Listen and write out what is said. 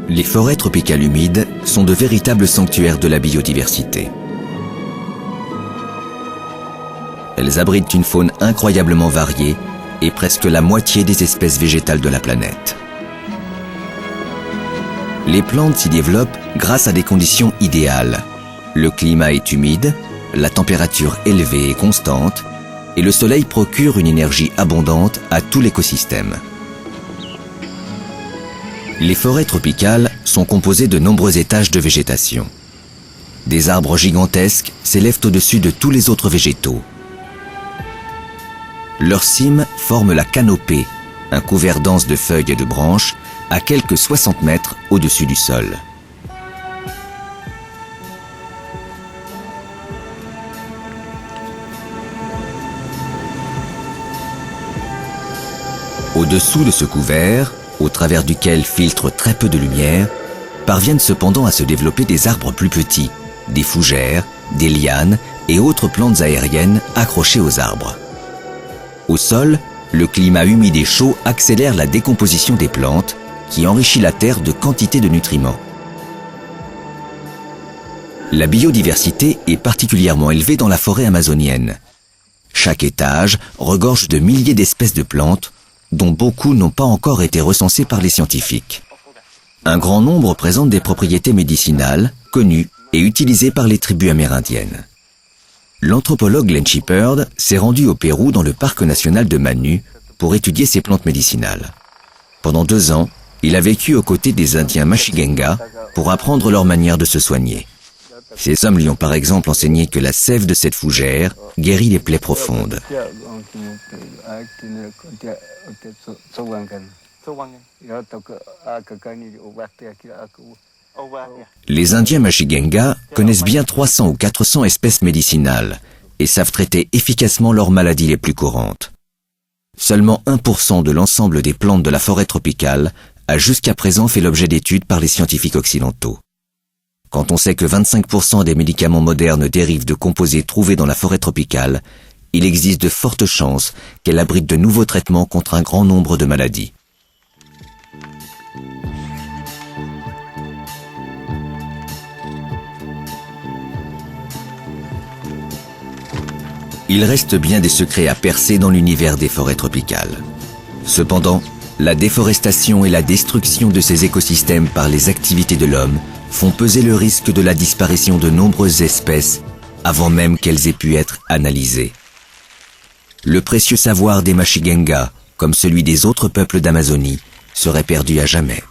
Les forêts tropicales humides sont de véritables sanctuaires de la biodiversité. Elles abritent une faune incroyablement variée et presque la moitié des espèces végétales de la planète. Les plantes s'y développent grâce à des conditions idéales. Le climat est humide, la température élevée et constante, et le soleil procure une énergie abondante à tout l'écosystème. Les forêts tropicales sont composées de nombreux étages de végétation. Des arbres gigantesques s'élèvent au-dessus de tous les autres végétaux. Leurs cimes forment la canopée, un couvert dense de feuilles et de branches, à quelques 60 mètres au-dessus du sol. Au-dessous de ce couvert, au travers duquel filtre très peu de lumière, parviennent cependant à se développer des arbres plus petits, des fougères, des lianes et autres plantes aériennes accrochées aux arbres. Au sol, le climat humide et chaud accélère la décomposition des plantes, qui enrichit la terre de quantité de nutriments. La biodiversité est particulièrement élevée dans la forêt amazonienne. Chaque étage regorge de milliers d'espèces de plantes, dont beaucoup n'ont pas encore été recensés par les scientifiques. Un grand nombre présentent des propriétés médicinales, connues et utilisées par les tribus amérindiennes. L'anthropologue Glenn Shepherd s'est rendu au Pérou dans le parc national de Manu pour étudier ces plantes médicinales. Pendant 2 ans, il a vécu aux côtés des Indiens Mashigenga pour apprendre leur manière de se soigner. Ces hommes lui ont par exemple enseigné que la sève de cette fougère guérit les plaies profondes. Les Indiens Mashigenga connaissent bien 300 ou 400 espèces médicinales et savent traiter efficacement leurs maladies les plus courantes. Seulement 1% de l'ensemble des plantes de la forêt tropicale a jusqu'à présent fait l'objet d'études par les scientifiques occidentaux. Quand on sait que 25% des médicaments modernes dérivent de composés trouvés dans la forêt tropicale, il existe de fortes chances qu'elle abrite de nouveaux traitements contre un grand nombre de maladies. Il reste bien des secrets à percer dans l'univers des forêts tropicales. Cependant, la déforestation et la destruction de ces écosystèmes par les activités de l'homme font peser le risque de la disparition de nombreuses espèces avant même qu'elles aient pu être analysées. Le précieux savoir des Mashigenga, comme celui des autres peuples d'Amazonie, serait perdu à jamais.